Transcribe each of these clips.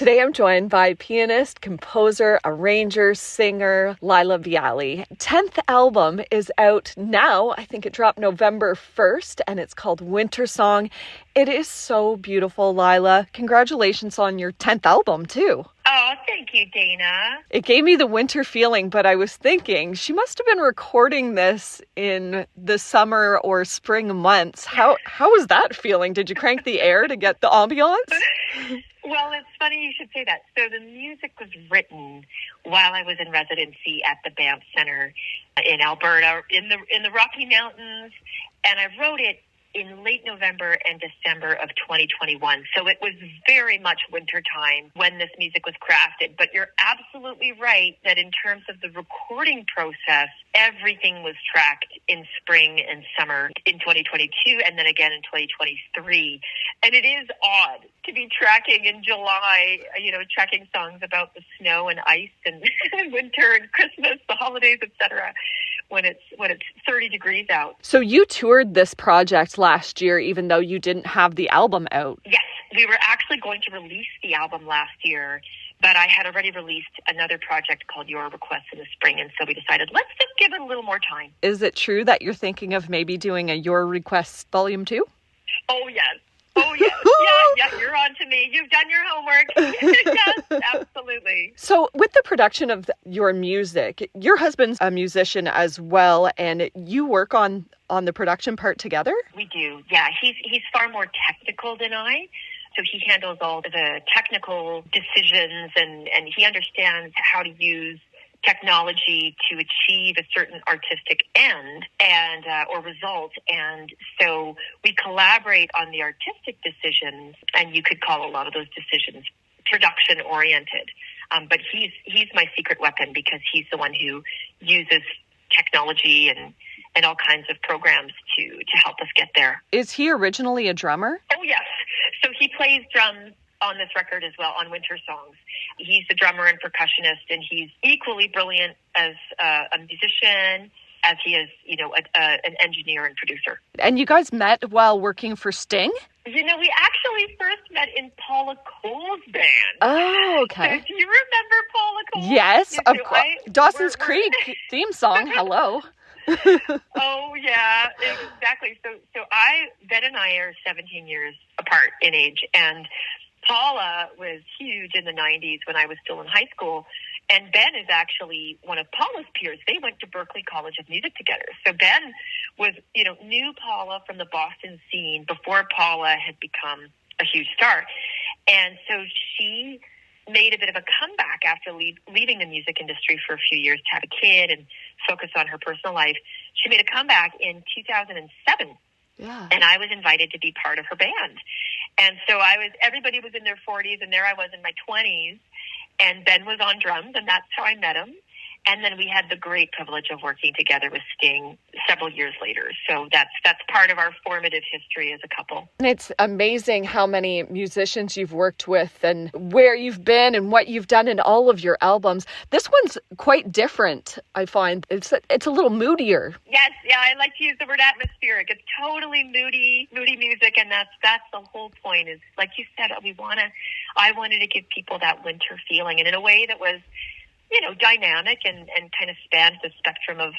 Today I'm joined by pianist, composer, arranger, singer, Laila Biali. 10th album is out now. I think it dropped November 1st and it's called Wintersongs. It is so beautiful, Laila. Congratulations on your 10th album too. Oh, thank you, Dana. It gave me the winter feeling, but I was thinking she must have been recording this in the summer or spring months. How was that feeling? Did you crank the air to get the ambiance? Well, it's funny you should say that. So the music was written while I was in residency at the Banff Centre in Alberta, in the Rocky Mountains, and I wrote it in late November and December of 2021. So it was very much wintertime when this music was crafted. But you're absolutely right that in terms of the recording process, everything was tracked in spring and summer in 2022 and then again in 2023. And it is odd to be tracking in July, tracking songs about the snow and ice and winter and Christmas, the holidays, etc., when it's 30 degrees out. So you toured this project last year, even though you didn't have the album out. Yes, we were actually going to release the album last year, but I had already released another project called Your Request in the spring, and so we decided, let's just give it a little more time. Is it true that you're thinking of maybe doing a Your Request Volume 2? Oh, yes. Oh, yes. Yeah, you're on to me. You've done your homework. Yes, absolutely. So with the production of your music, your husband's a musician as well, and you work on the production part together? We do, yeah. He's far more technical than I. So he handles all the technical decisions and he understands how to use technology to achieve a certain artistic end and or result, and so we collaborate on the artistic decisions, and you could call a lot of those decisions production oriented. But he's my secret weapon because he's the one who uses technology and all kinds of programs to help us get there. Is he originally a drummer? Oh yes, so he plays drums on this record as well, on Wintersongs. He's the drummer and percussionist, and he's equally brilliant as a musician as he is, an engineer and producer. And you guys met while working for Sting? We actually first met in Paula Cole's band. Oh, okay. So do you remember Paula Cole? Yes, of course. Dawson's Creek theme song, hello. Oh, yeah, exactly. So Ben and I are 17 years apart in age, and Paula was huge in the 90s when I was still in high school, and Ben is actually one of Paula's peers. They went to Berklee College of Music together. So Ben was, knew Paula from the Boston scene before Paula had become a huge star. And so she made a bit of a comeback after leaving the music industry for a few years to have a kid and focus on her personal life. She made a comeback in 2007. Yeah. And I was invited to be part of her band. And so everybody was in their 40s, and there I was in my 20s, and Ben was on drums, and that's how I met him. And then we had the great privilege of working together with Sting several years later. So that's part of our formative history as a couple. And it's amazing how many musicians you've worked with and where you've been and what you've done in all of your albums. This one's quite different, I find. It's a little moodier. Yes, yeah, I like to use the word atmospheric. It's totally moody music, and that's the whole point. Is like you said, I wanted to give people that winter feeling, and in a way that was dynamic and kind of spanned the spectrum of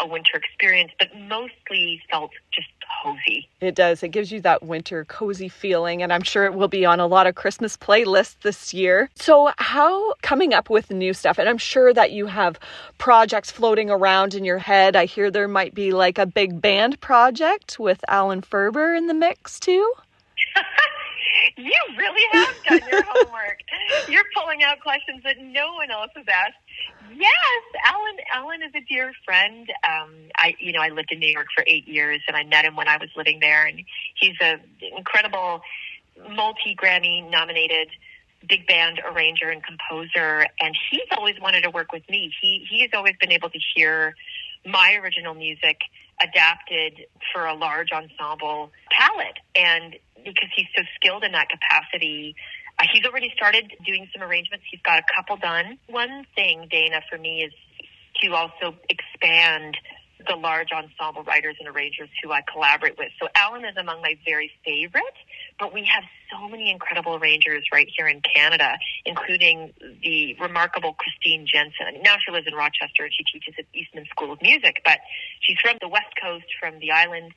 a winter experience, but mostly felt just cozy. It does. It gives you that winter cozy feeling, and I'm sure it will be on a lot of Christmas playlists this year. So how coming up with new stuff, and I'm sure that you have projects floating around in your head. I hear there might be like a big band project with Alan Ferber in the mix too. You really have done your homework. You're pulling out questions that no one else has asked. Yes, Alan is a dear friend. I lived in New York for 8 years, and I met him when I was living there. And he's an incredible multi-Grammy nominated big band arranger and composer. And he's always wanted to work with me. He has always been able to hear my original music adapted for a large ensemble palette. And because he's so skilled in that capacity, he's already started doing some arrangements. He's got a couple done. One thing, Dana, for me is to also expand the large ensemble writers and arrangers who I collaborate with. So Alan is among my very favorite, but we have so many incredible arrangers right here in Canada, including the remarkable Christine Jensen. Now she lives in Rochester and she teaches at Eastman School of Music, but she's from the West Coast, from the island,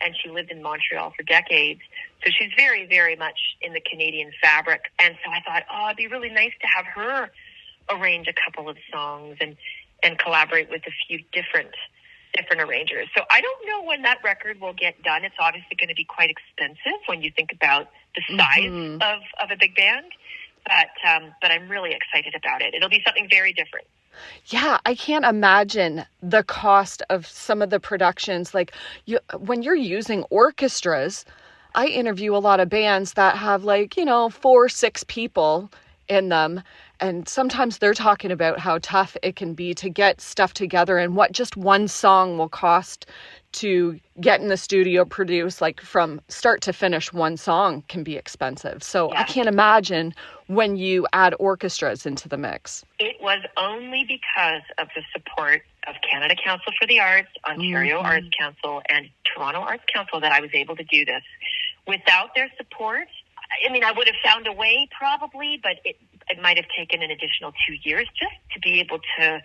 and she lived in Montreal for decades. So she's very, very much in the Canadian fabric. And so I thought, it'd be really nice to have her arrange a couple of songs and collaborate with a few different arrangers. So I don't know when that record will get done. It's obviously going to be quite expensive when you think about the size of a big band. But I'm really excited about it. It'll be something very different. Yeah, I can't imagine the cost of some of the productions. Like when you're using orchestras, I interview a lot of bands that have 4-6 people in them. And sometimes they're talking about how tough it can be to get stuff together and what just one song will cost to get in the studio produce. Like from start to finish, one song can be expensive. So I can't imagine when you add orchestras into the mix. It was only because of the support of Canada Council for the Arts, Ontario Arts Council, and Toronto Arts Council that I was able to do this. Without their support, I would have found a way probably, but it might have taken an additional 2 years just to be able to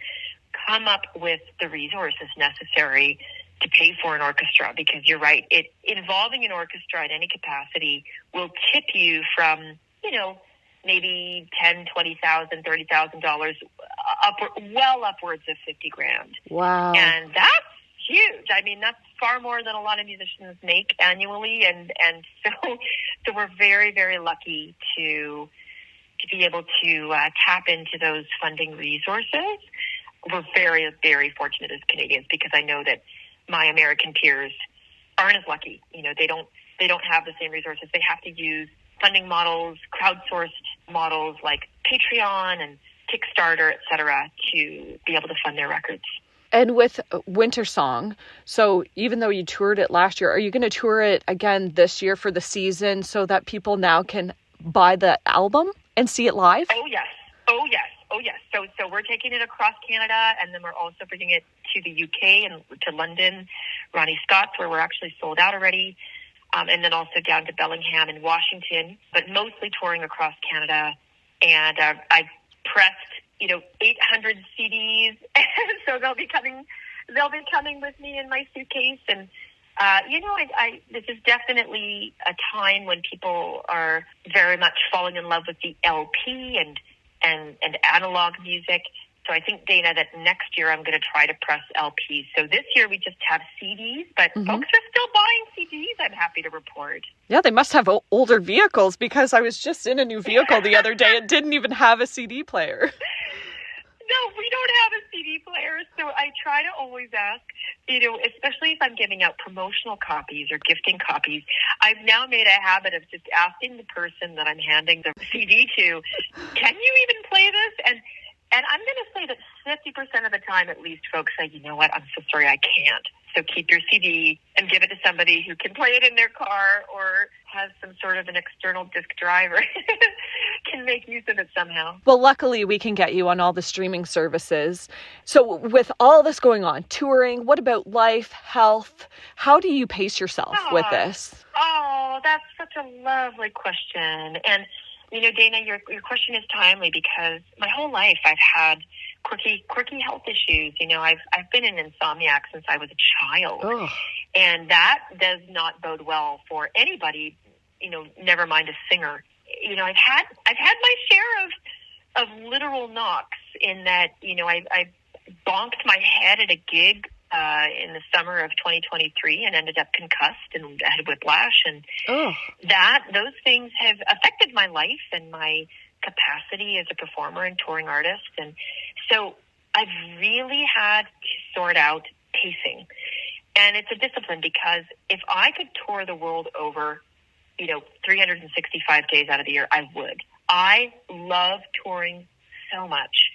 come up with the resources necessary to pay for an orchestra, because you're right, involving an orchestra in any capacity will tip you from, maybe $10,000, $20,000, $30,000 upwards of $50,000. Wow. And that's huge. That's far more than a lot of musicians make annually, and so we're very, very lucky to be able to tap into those funding resources. We're very, very fortunate as Canadians, because I know that my American peers aren't as lucky. They don't have the same resources. They have to use funding models, crowdsourced models like Patreon and Kickstarter, et cetera, to be able to fund their records. And with Wintersong, so even though you toured it last year, are you going to tour it again this year for the season so that people now can buy the album and see it live? Oh, yes. So we're taking it across Canada, and then we're also bringing it to the UK and to London, Ronnie Scott's, where we're actually sold out already, and then also down to Bellingham and Washington, but mostly touring across Canada. And I pressed 800 CDs, so they'll be coming with me in my suitcase. And this is definitely a time when people are very much falling in love with the LP and analog music. So I think, Dana, that next year I'm going to try to press LPs. So this year we just have CDs, but folks are still buying CDs, I'm happy to report. Yeah, they must have older vehicles, because I was just in a new vehicle the other day and didn't even have a CD player. No, we don't have a CD player, so I try to always ask, especially if I'm giving out promotional copies or gifting copies, I've now made a habit of just asking the person that I'm handing the CD to, can you even play this? And I'm going to say that 50% of the time, at least, folks say, you know what, I'm so sorry, I can't. So keep your CD and give it to somebody who can play it in their car or has some sort of an external disc drive or can make use of it somehow. Well, luckily, we can get you on all the streaming services. So with all this going on, touring, what about life, health? How do you pace yourself with this? Oh, that's such a lovely question. And Dana, your question is timely, because my whole life I've had quirky health issues. I've been an insomniac since I was a child, and that does not bode well for anybody. Never mind a singer. I've had my share of literal knocks, in that I bonked my head at a gig in the summer of 2023 and ended up concussed and had whiplash, and those things have affected my life and my capacity as a performer and touring artist. And so I've really had to sort out pacing, and it's a discipline, because if I could tour the world over 365 days out of the year, I would. I love touring so much,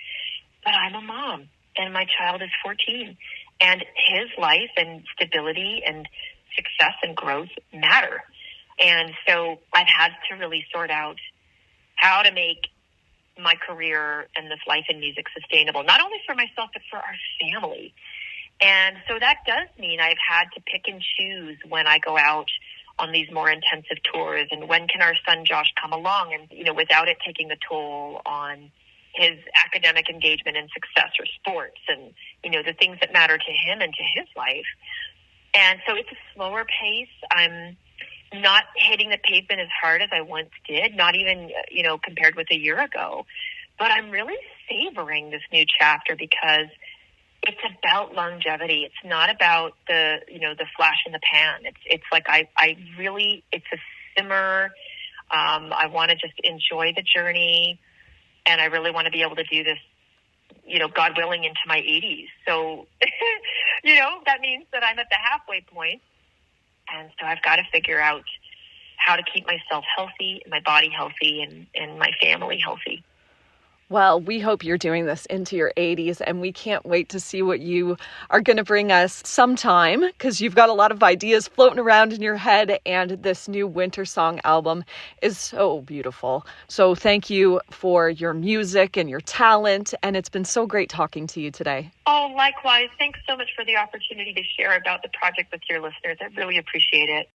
but I'm a mom and my child is 14. And his life and stability and success and growth matter. And so I've had to really sort out how to make my career and this life in music sustainable, not only for myself, but for our family. And so that does mean I've had to pick and choose when I go out on these more intensive tours, and when can our son Josh come along, and without it taking a toll on his academic engagement and success or sports and the things that matter to him and to his life. And so it's a slower pace. I'm not hitting the pavement as hard as I once did, not even compared with a year ago, but I'm really savoring this new chapter because it's about longevity. It's not about the flash in the pan. It's like I really, it's a simmer. I want to just enjoy the journey, and I really want to be able to do this, God willing, into my 80s. So, that means that I'm at the halfway point, and so I've got to figure out how to keep myself healthy, my body healthy, and my family healthy. Well, we hope you're doing this into your 80s, and we can't wait to see what you are going to bring us sometime, because you've got a lot of ideas floating around in your head, and this new Wintersong album is so beautiful. So thank you for your music and your talent, and it's been so great talking to you today. Oh, likewise. Thanks so much for the opportunity to share about the project with your listeners. I really appreciate it.